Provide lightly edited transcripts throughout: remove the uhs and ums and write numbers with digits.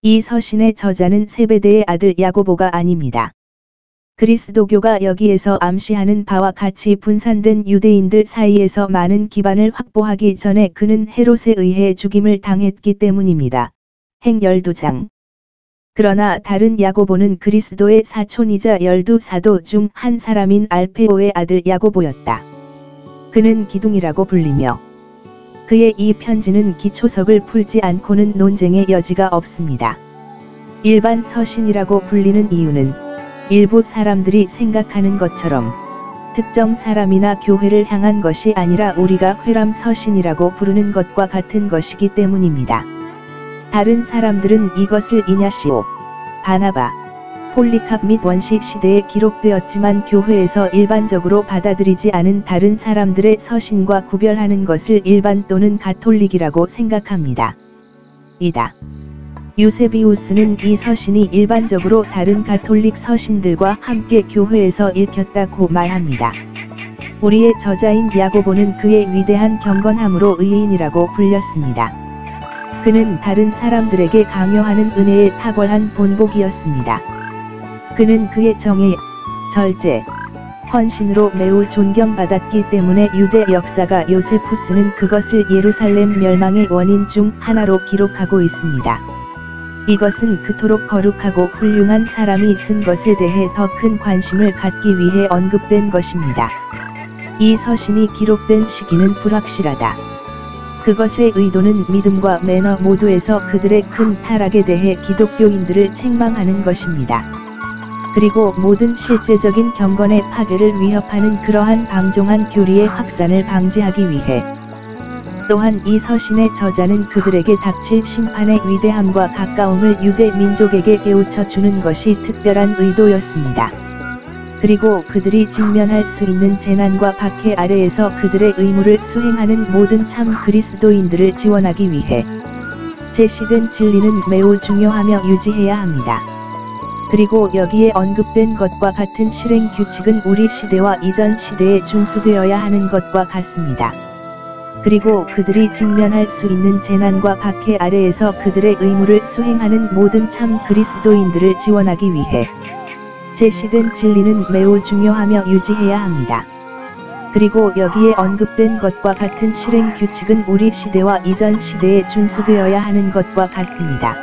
이 서신의 저자는 세베대의 아들 야고보가 아닙니다. 그리스도교가 여기에서 암시하는 바와 같이 분산된 유대인들 사이에서 많은 기반을 확보하기 전에 그는 헤롯에 의해 죽임을 당했기 때문입니다. 행 12장. 그러나 다른 야고보는 그리스도의 사촌이자 12사도 중 한 사람인 알페오의 아들 야고보였다. 그는 기둥이라고 불리며 그의 이 편지는 기초석을 풀지 않고는 논쟁의 여지가 없습니다. 일반 서신이라고 불리는 이유는 일부 사람들이 생각하는 것처럼 특정 사람이나 교회를 향한 것이 아니라 우리가 회람 서신이라고 부르는 것과 같은 것이기 때문입니다. 다른 사람들은 이것을 이냐시오, 바나바, 폴리캅 및 원시 시대에 기록되었지만 교회에서 일반적으로 받아들이지 않은 다른 사람들의 서신과 구별하는 것을 일반 또는 가톨릭이라고 생각합니다. 이다. 유세비우스는 이 서신이 일반적으로 다른 가톨릭 서신들과 함께 교회에서 읽혔다고 말합니다. 우리의 저자인 야고보는 그의 위대한 경건함으로 의인이라고 불렸습니다. 그는 다른 사람들에게 강요하는 은혜에 탁월한 본보기였습니다. 그는 그의 정의, 절제, 헌신으로 매우 존경받았기 때문에 유대 역사가 요세푸스는 그것을 예루살렘 멸망의 원인 중 하나로 기록하고 있습니다. 이것은 그토록 거룩하고 훌륭한 사람이 쓴 것에 대해 더 큰 관심을 갖기 위해 언급된 것입니다. 이 서신이 기록된 시기는 불확실하다. 그것의 의도는 믿음과 매너 모두에서 그들의 큰 타락에 대해 기독교인들을 책망하는 것입니다. 그리고 모든 실제적인 경건의 파괴를 위협하는 그러한 방종한 교리의 확산을 방지하기 위해 또한 이 서신의 저자는 그들에게 닥칠 심판의 위대함과 가까움을 유대 민족에게 깨우쳐 주는 것이 특별한 의도였습니다. 그리고 그들이 직면할 수 있는 재난과 박해 아래에서 그들의 의무를 수행하는 모든 참 그리스도인들을 지원하기 위해 제시된 진리는 매우 중요하며 유지해야 합니다. 그리고 여기에 언급된 것과 같은 실행 규칙은 우리 시대와 이전 시대에 준수되어야 하는 것과 같습니다. 그리고 그들이 직면할 수 있는 재난과 박해 아래에서 그들의 의무를 수행하는 모든 참 그리스도인들을 지원하기 위해 제시된 진리는 매우 중요하며 유지해야 합니다. 그리고 여기에 언급된 것과 같은 실행 규칙은 우리 시대와 이전 시대에 준수되어야 하는 것과 같습니다.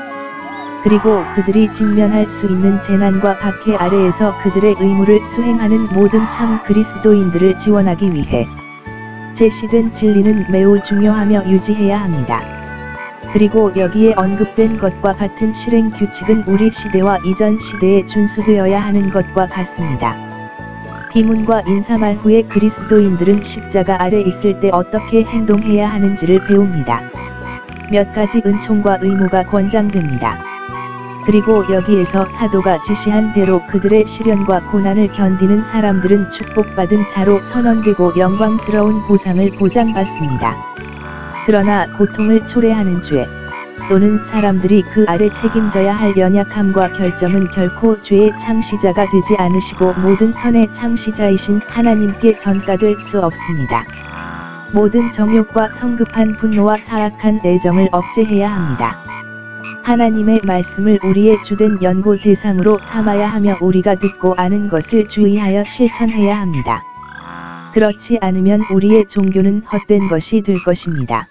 그리고 그들이 직면할 수 있는 재난과 박해 아래에서 그들의 의무를 수행하는 모든 참 그리스도인들을 지원하기 위해 제시된 진리는 매우 중요하며 유지해야 합니다. 그리고 여기에 언급된 것과 같은 실행 규칙은 우리 시대와 이전 시대에 준수되어야 하는 것과 같습니다. 비문과 인사말 후에 그리스도인들은 십자가 아래 있을 때 어떻게 행동해야 하는지를 배웁니다. 몇 가지 은총과 의무가 권장됩니다. 그리고 여기에서 사도가 지시한 대로 그들의 시련과 고난을 견디는 사람들은 축복받은 자로 선언되고 영광스러운 보상을 보장받습니다. 그러나 고통을 초래하는 죄 또는 사람들이 그 아래 책임져야 할 연약함과 결점은 결코 죄의 창시자가 되지 않으시고 모든 선의 창시자이신 하나님께 전가될 수 없습니다. 모든 정욕과 성급한 분노와 사악한 애정을 억제해야 합니다. 하나님의 말씀을 우리의 주된 연고 대상으로 삼아야 하며 우리가 듣고 아는 것을 주의하여 실천해야 합니다. 그렇지 않으면 우리의 종교는 헛된 것이 될 것입니다.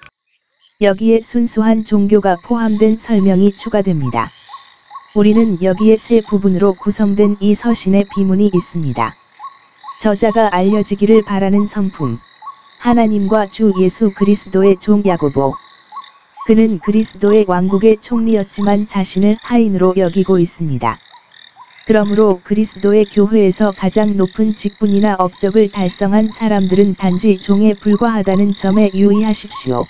여기에 순수한 종교가 포함된 설명이 추가됩니다. 우리는 여기에 세 부분으로 구성된 이 서신의 비문이 있습니다. 저자가 알려지기를 바라는 성품, 하나님과 주 예수 그리스도의 종 야고보. 그는 그리스도의 왕국의 총리였지만 자신을 하인으로 여기고 있습니다. 그러므로 그리스도의 교회에서 가장 높은 직분이나 업적을 달성한 사람들은 단지 종에 불과하다는 점에 유의하십시오.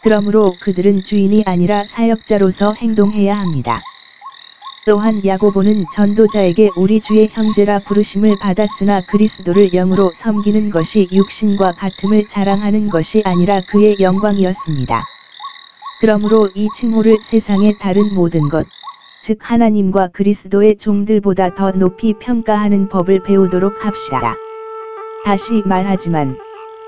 그러므로 그들은 주인이 아니라 사역자로서 행동해야 합니다. 또한 야고보는 전도자에게 우리 주의 형제라 부르심을 받았으나 그리스도를 영으로 섬기는 것이 육신과 같음을 자랑하는 것이 아니라 그의 영광이었습니다. 그러므로 이 칭호를 세상의 다른 모든 것, 즉 하나님과 그리스도의 종들보다 더 높이 평가하는 법을 배우도록 합시다. 다시 말하지만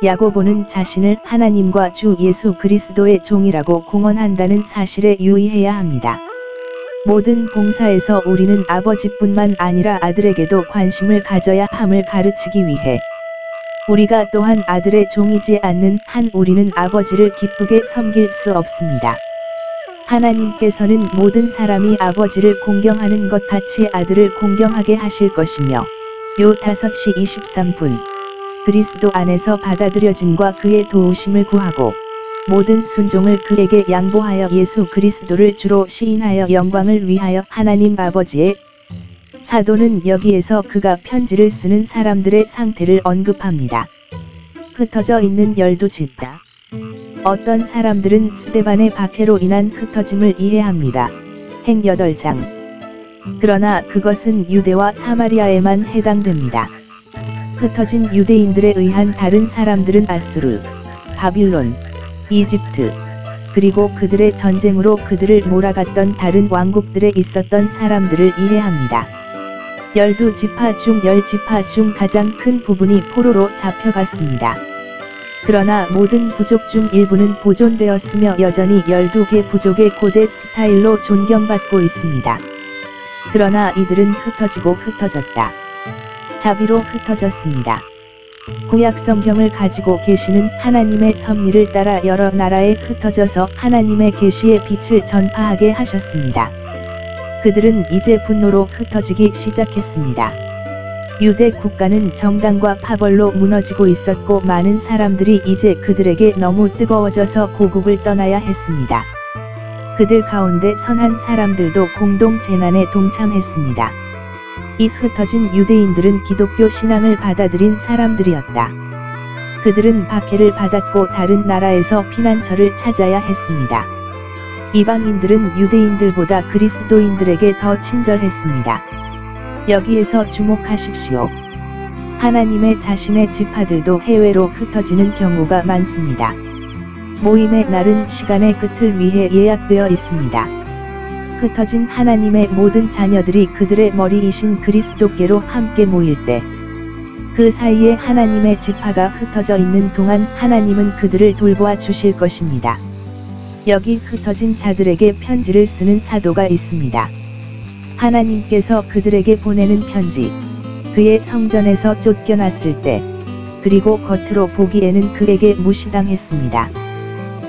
야고보는 자신을 하나님과 주 예수 그리스도의 종이라고 공언한다는 사실에 유의해야 합니다. 모든 봉사에서 우리는 아버지뿐만 아니라 아들에게도 관심을 가져야 함을 가르치기 위해 우리가 또한 아들의 종이지 않는 한 우리는 아버지를 기쁘게 섬길 수 없습니다. 하나님께서는 모든 사람이 아버지를 공경하는 것 같이 아들을 공경하게 하실 것이며 요 5시 23분 그리스도 안에서 받아들여짐과 그의 도우심을 구하고 모든 순종을 그에게 양보하여 예수 그리스도를 주로 시인하여 영광을 위하여 하나님 아버지의 사도는 여기에서 그가 편지를 쓰는 사람들의 상태를 언급합니다. 흩어져 있는 12지파. 어떤 사람들은 스데반의 박해로 인한 흩어짐을 이해합니다. 행 8장. 그러나 그것은 유대와 사마리아에만 해당됩니다. 흩어진 유대인들에 의한 다른 사람들은 아수르, 바빌론, 이집트, 그리고 그들의 전쟁으로 그들을 몰아갔던 다른 왕국들에 있었던 사람들을 이해합니다. 12지파 중 10지파 중 가장 큰 부분이 포로로 잡혀갔습니다. 그러나 모든 부족 중 일부는 보존되었으며 여전히 12개 부족의 고대 스타일로 존경받고 있습니다. 그러나 이들은 흩어지고 흩어졌다. 자비로 흩어졌습니다. 구약 성경을 가지고 계시는 하나님의 섭리를 따라 여러 나라에 흩어져서 하나님의 계시의 빛을 전파하게 하셨습니다. 그들은 이제 분노로 흩어지기 시작했습니다. 유대 국가는 정당과 파벌로 무너지고 있었고 많은 사람들이 이제 그들에게 너무 뜨거워져서 고국을 떠나야 했습니다. 그들 가운데 선한 사람들도 공동 재난에 동참했습니다. 이 흩어진 유대인들은 기독교 신앙을 받아들인 사람들이었다. 그들은 박해를 받았고 다른 나라에서 피난처를 찾아야 했습니다. 이방인들은 유대인들보다 그리스도인들에게 더 친절했습니다. 여기에서 주목하십시오. 하나님의 자신의 지파들도 해외로 흩어지는 경우가 많습니다. 모임의 날은 시간의 끝을 위해 예약되어 있습니다. 흩어진 하나님의 모든 자녀들이 그들의 머리이신 그리스도께로 함께 모일 때, 그 사이에 하나님의 지파가 흩어져 있는 동안 하나님은 그들을 돌보아 주실 것입니다. 여기 흩어진 자들에게 편지를 쓰는 사도가 있습니다. 하나님께서 그들에게 보내는 편지, 그의 성전에서 쫓겨났을 때, 그리고 겉으로 보기에는 그에게 무시당했습니다.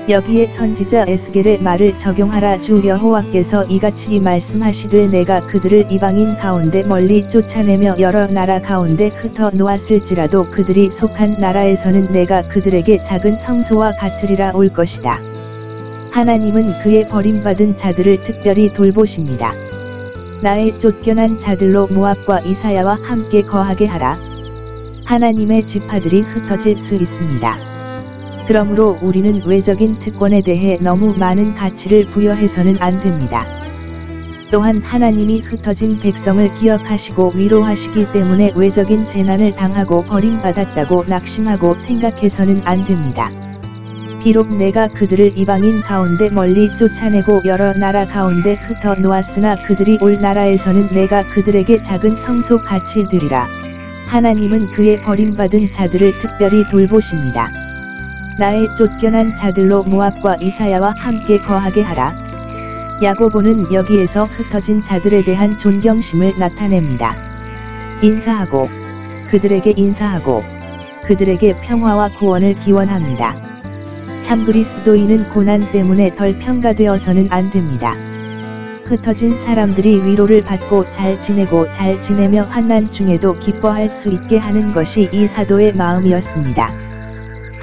여기에 선지자 에스겔의 말을 적용하라. 주 여호와께서 이같이 말씀하시되 내가 그들을 이방인 가운데 멀리 쫓아내며 여러 나라 가운데 흩어 놓았을지라도 그들이 속한 나라에서는 내가 그들에게 작은 성소와 같으리라 올 것이다. 하나님은 그의 버림받은 자들을 특별히 돌보십니다. 나의 쫓겨난 자들로 모압과 이사야와 함께 거하게 하라. 하나님의 지파들이 흩어질 수 있습니다. 그러므로 우리는 외적인 특권에 대해 너무 많은 가치를 부여해서는 안 됩니다. 또한 하나님이 흩어진 백성을 기억하시고 위로하시기 때문에 외적인 재난을 당하고 버림받았다고 낙심하고 생각해서는 안 됩니다. 비록 내가 그들을 이방인 가운데 멀리 쫓아내고 여러 나라 가운데 흩어 놓았으나 그들이 올 나라에서는 내가 그들에게 작은 성소 같이 되리라. 하나님은 그의 버림받은 자들을 특별히 돌보십니다. 나의 쫓겨난 자들로 모압과 이사야와 함께 거하게 하라. 야고보는 여기에서 흩어진 자들에 대한 존경심을 나타냅니다. 인사하고, 그들에게 인사하고, 그들에게 평화와 구원을 기원합니다. 참 그리스도인은 고난 때문에 덜 평가되어서는 안 됩니다. 흩어진 사람들이 위로를 받고 잘 지내고 잘 지내며 환난 중에도 기뻐할 수 있게 하는 것이 이 사도의 마음이었습니다.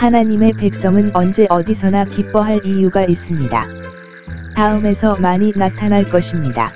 하나님의 백성은 언제 어디서나 기뻐할 이유가 있습니다. 다음에서 많이 나타날 것입니다.